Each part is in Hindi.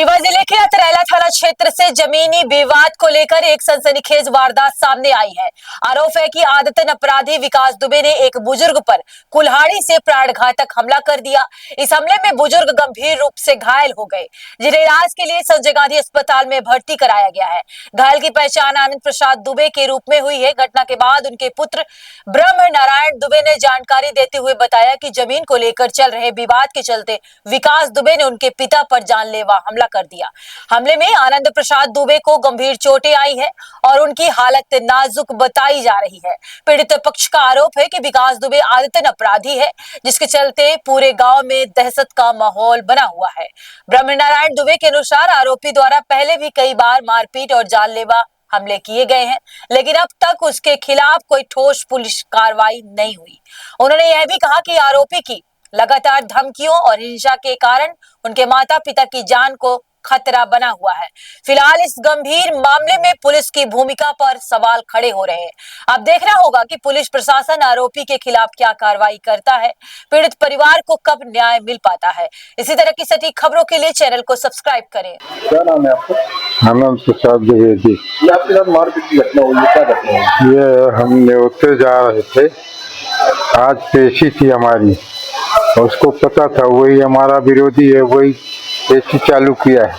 रीवा जिले के अतरैला थाना क्षेत्र से जमीनी विवाद को लेकर एक सनसनीखेज वारदात सामने आई है। आरोप है कि आदतन अपराधी विकास दुबे ने एक बुजुर्ग पर कुल्हाड़ी से प्राणघातक हमला कर दिया। इस हमले में बुजुर्ग गंभीर रूप से घायल हो गए, जिन्हें इलाज के लिए संजय गांधी अस्पताल में भर्ती कराया गया है। घायल की पहचान आनंद प्रसाद दुबे के रूप में हुई है। घटना के बाद उनके पुत्र ब्रह्म नारायण दुबे ने जानकारी देते हुए बताया कि जमीन को लेकर चल रहे विवाद के चलते विकास दुबे ने उनके पिता पर जानलेवा हमला कर दिया। हमले में आनंद प्रसाद दुबे को गंभीर चोटें आई है और उनकी हालत नाजुक बताई जा रही है। पीड़ित पक्ष का आरोप है कि विकास दुबे आदतन अपराधी है, जिसके चलते पूरे गांव में दहशत का माहौल बना हुआ है। ब्रह्म नारायण दुबे के अनुसार आरोपी द्वारा पहले भी कई बार मारपीट और जानलेवा हमले किए गए हैं, लेकिन अब तक उसके खिलाफ कोई ठोस पुलिस कार्रवाई नहीं हुई। उन्होंने यह भी कहा कि आरोपी की लगातार धमकियों और हिंसा के कारण उनके माता पिता की जान को खतरा बना हुआ है। फिलहाल इस गंभीर मामले में पुलिस की भूमिका पर सवाल खड़े हो रहे हैं। अब देखना होगा कि पुलिस प्रशासन आरोपी के खिलाफ क्या कार्रवाई करता है, पीड़ित परिवार को कब न्याय मिल पाता है। इसी तरह की सटीक खबरों के लिए चैनल को सब्सक्राइब करें। क्या नाम है आपका? आनंद प्रसाद द्विवेदी। ये आपके साथ मारपीट की घटना हुई है, क्या घटना हुई? ये हम न्योते जा रहे थे, आज पेशी थी हमारी, उसको पता था वही हमारा विरोधी है, वही पेशी चालू किया है।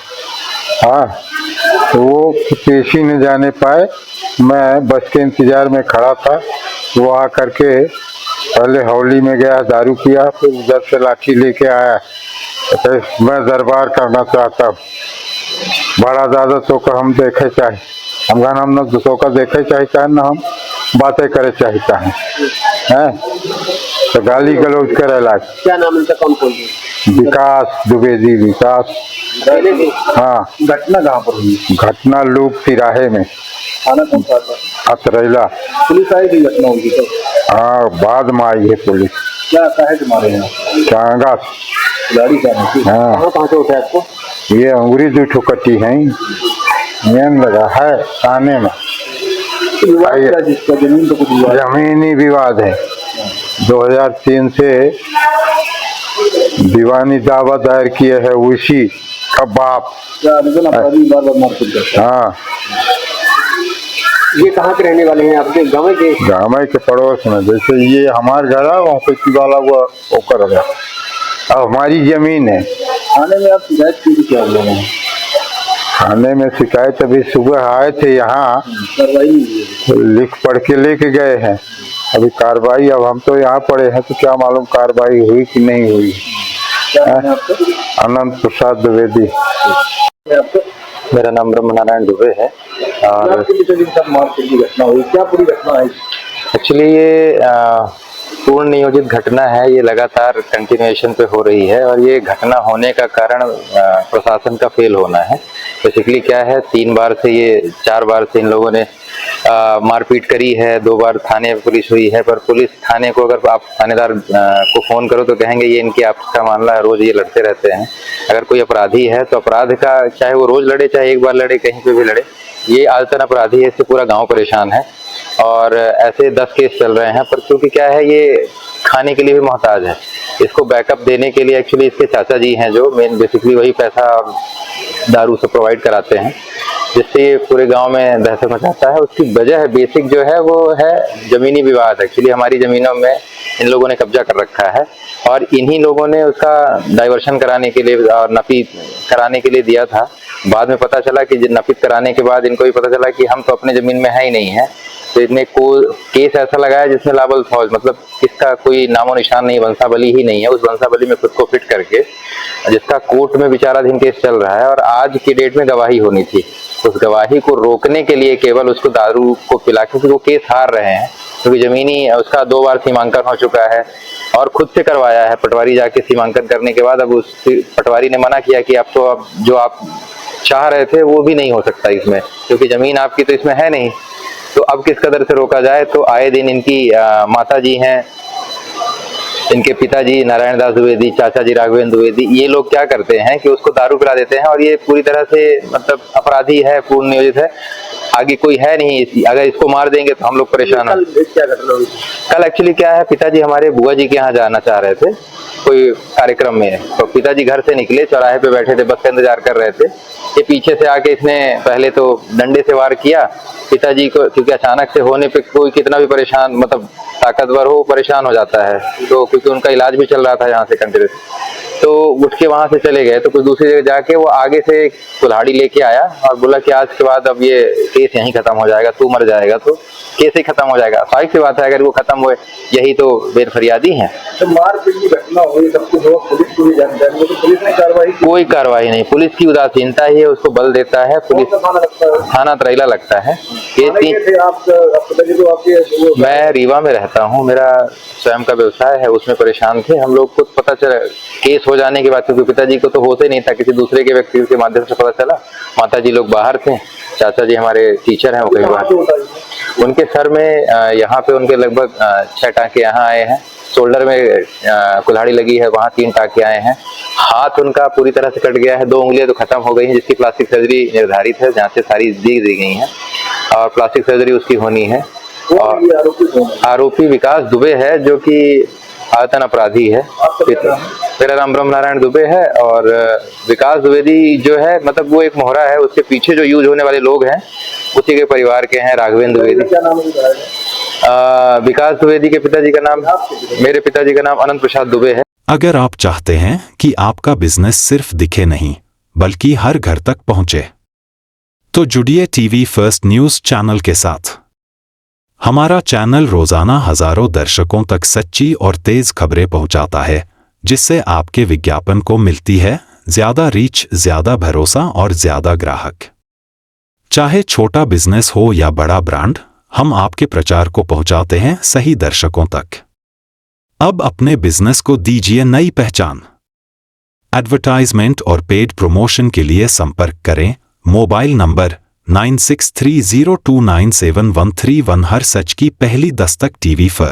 हाँ, तो वो पेशी न जाने पाए, मैं बस के इंतजार में खड़ा था। वो आकर के पहले हौली में गया, दारू पिया, फिर उधर से लाठी लेके आया। तो मैं दरबार करना चाहता हूँ, बड़ा ज्यादा तो का हम देखे चाहे, हम हम न दूसरों का देखे चाहता है, न हम बातें करे चाहता है। तो गाली गलौज करे लाग। क्या नाम इनका? कौन कौन? विकास द्विवेदी। विकास। हाँ। घटना कहाँ पर हुई? घटना लोग तिराहे में। थाना कौन सा? अतरैला। पुलिस आई थी घटना हुई तो? हाँ, बाद में आई है पुलिस। क्या कहे तुम्हारे यहाँ? चांगा गाड़ी क्या है? हाँ। कहाँ से उठा आपको? ये अंगूरी दो ठोकटी है, मेन लगा है थाने में। जिसका जमीन तो कुछ जमीनी विवाद है। 2003 से दीवानी दावा दायर किए है उसी का बाप। बार मारपीट करता है। हाँ। ये कहाँ के रहने वाले हैं? आपके गाँव के? गाँव के पड़ोस में। जैसे ये हमारे घर है, वहाँ पे वाला वो ओकर है, अब हमारी जमीन है। थाने में आप शिकायत की क्या हुआ है? थाने में शिकायत अभी सुबह आए थे, यहाँ लिख पढ़ के लेके गए हैं। अभी कार्रवाई, अब हम तो यहाँ पड़े हैं तो क्या मालूम कार्रवाई हुई कि नहीं हुई। आनंद प्रसाद द्विवेदी। मेरा नाम ब्रह्म नारायण दुबे है। और क्या पूरी घटना है? एक्चुअली ये पूर्ण नियोजित घटना है, ये लगातार कंटिन्यूएशन पे हो रही है और ये घटना होने का कारण प्रशासन का फेल होना है। बेसिकली क्या है, 3 बार से ये 4 बार से इन लोगों ने मारपीट करी है। 2 बार थाने पुलिस हुई है, पर पुलिस थाने को अगर आप थानेदार को फोन करो तो कहेंगे ये इनकी आपका मामला है, रोज ये लड़ते रहते हैं। अगर कोई अपराधी है तो अपराध का चाहे वो रोज लड़े चाहे एक बार लड़े, कहीं पे भी लड़े, ये आदतन अपराधी है, इससे पूरा गाँव परेशान है। और ऐसे 10 केस चल रहे हैं, पर क्योंकि क्या है ये खाने के लिए भी मोहताज है। इसको बैकअप देने के लिए एक्चुअली इसके चाचा जी हैं जो मेन बेसिकली वही पैसा दारू से प्रोवाइड कराते हैं, जिससे ये पूरे गांव में दहशत मचाता है। उसकी वजह है बेसिक जो है वो है जमीनी विवाद। एक्चुअली हमारी जमीनों में इन लोगों ने कब्जा कर रखा है और इन्हीं लोगों ने उसका डाइवर्शन कराने के लिए और नपीत कराने के लिए दिया था। बाद में पता चला कि नपीत कराने के बाद इनको भी पता चला कि हम तो अपने जमीन में है ही नहीं है, तो इतने को केस ऐसा लगाया जिसमें लाबल फौज, मतलब किसका कोई नामो निशान नहीं, वंशावली ही नहीं है। उस वंशावली में खुद को फिट करके जिसका कोर्ट में विचाराधीन केस चल रहा है और आज की डेट में गवाही होनी थी, उस गवाही को रोकने के लिए केवल उसको दारू को पिला के वो केस हार रहे हैं। क्योंकि जमीनी उसका 2 बार सीमांकन हो चुका है और खुद से करवाया है। पटवारी जाके सीमांकन करने के बाद अब उस पटवारी ने मना किया कि अब तो अब जो आप चाह रहे थे वो भी नहीं हो सकता इसमें, क्योंकि जमीन आपकी तो इसमें है नहीं। तो अब किस कदर से रोका जाए। तो आए दिन इनकी माता जी हैं, इनके पिताजी नारायण दास द्विवेदी, चाचा जी राघवेंद्र द्विवेदी, ये लोग क्या करते हैं कि उसको दारू पिला देते हैं और ये पूरी तरह से मतलब अपराधी है, पूर्ण नियोजित है। आगे कोई है नहीं, अगर इसको मार देंगे तो हम लोग परेशान हैं। क्या घटना हुई? कल एक्चुअली क्या है, पिताजी हमारे बुआ जी के यहाँ जाना चाह रहे थे कोई कार्यक्रम में है। तो पिताजी घर से निकले, चौराहे पे बैठे थे, बस का इंतजार कर रहे थे। ये पीछे से आके इसने पहले तो डंडे से वार किया पिताजी को, क्योंकि अचानक से होने पे कोई कितना भी परेशान, मतलब ताकतवर हो, परेशान हो जाता है। तो क्योंकि उनका इलाज भी चल रहा था यहाँ से कंटिन्यूस, तो उठ के वहां से चले गए। तो कुछ दूसरी जगह जाके वो आगे से कुल्हाड़ी लेके आया और बोला कि आज के बाद अब ये केस यहीं खत्म हो जाएगा, तू मर जाएगा तो केस ही खत्म हो जाएगा। स्वाभाविक सी बात है, अगर वो खत्म हुए, यही तो बेफरियादी हैं। तो मारपीट की घटना हुई, सब कुछ हुआ, पुलिस को भी जानकारी हुई, तो पुलिस ने कार्रवाई की? कोई कार्रवाई नहीं, पुलिस की उदासीनता ही है, उसको बल देता है। पुलिस कौन सा थाना लगता है? थाना तरेला लगता है। थाने के थे आप पिताजी, तो आपके मैं रीवा में रहता हूँ, मेरा स्वयं का व्यवसाय है, उसमें परेशान थे हम लोग। को पता चला केस हो जाने के बाद, क्योंकि पिताजी को तो होता ही नहीं था, किसी दूसरे के व्यक्ति के माध्यम से पता चला। माताजी लोग बाहर थे, चाचा जी हमारे टीचर हैं, वो कहीं बाहर। उनके सर में यहाँ पे उनके लगभग 6 टाँके यहाँ आए हैं, शोल्डर में कुल्हाड़ी लगी है, वहाँ 3 टाँके आए हैं। हाथ उनका पूरी तरह से कट गया है, 2 उंगलियां तो खत्म हो गई हैं, जिसकी प्लास्टिक सर्जरी निर्धारित है, जहाँ से सारी दी गई हैं और प्लास्टिक सर्जरी उसकी होनी है। और आरोपी विकास दुबे है, जो कि आयतन अपराधी है। मेरा नाम ब्रह्म नारायण दुबे है और विकास द्विवेदी जो है, मतलब वो एक मोहरा है, उसके पीछे जो यूज होने वाले लोग हैं उसी के परिवार के हैं, राघवेंद्र द्विवेदी। क्या नाम है? विकास द्विवेदी के पिताजी का नाम, मेरे पिताजी का नाम अनंत प्रसाद दुबे है। अगर आप चाहते हैं कि आपका बिजनेस सिर्फ दिखे नहीं बल्कि हर घर तक पहुंचे, तो जुड़िए टीवी फर्स्ट न्यूज चैनल के साथ। हमारा चैनल रोजाना हजारों दर्शकों तक सच्ची और तेज खबरें पहुंचाता है, जिससे आपके विज्ञापन को मिलती है ज्यादा रीच, ज्यादा भरोसा और ज्यादा ग्राहक। चाहे छोटा बिजनेस हो या बड़ा ब्रांड, हम आपके प्रचार को पहुंचाते हैं सही दर्शकों तक। अब अपने बिजनेस को दीजिए नई पहचान। एडवर्टाइजमेंट और पेड प्रमोशन के लिए संपर्क करें मोबाइल नंबर 9630297131। हर सच की पहली दस्तक टीवी पर।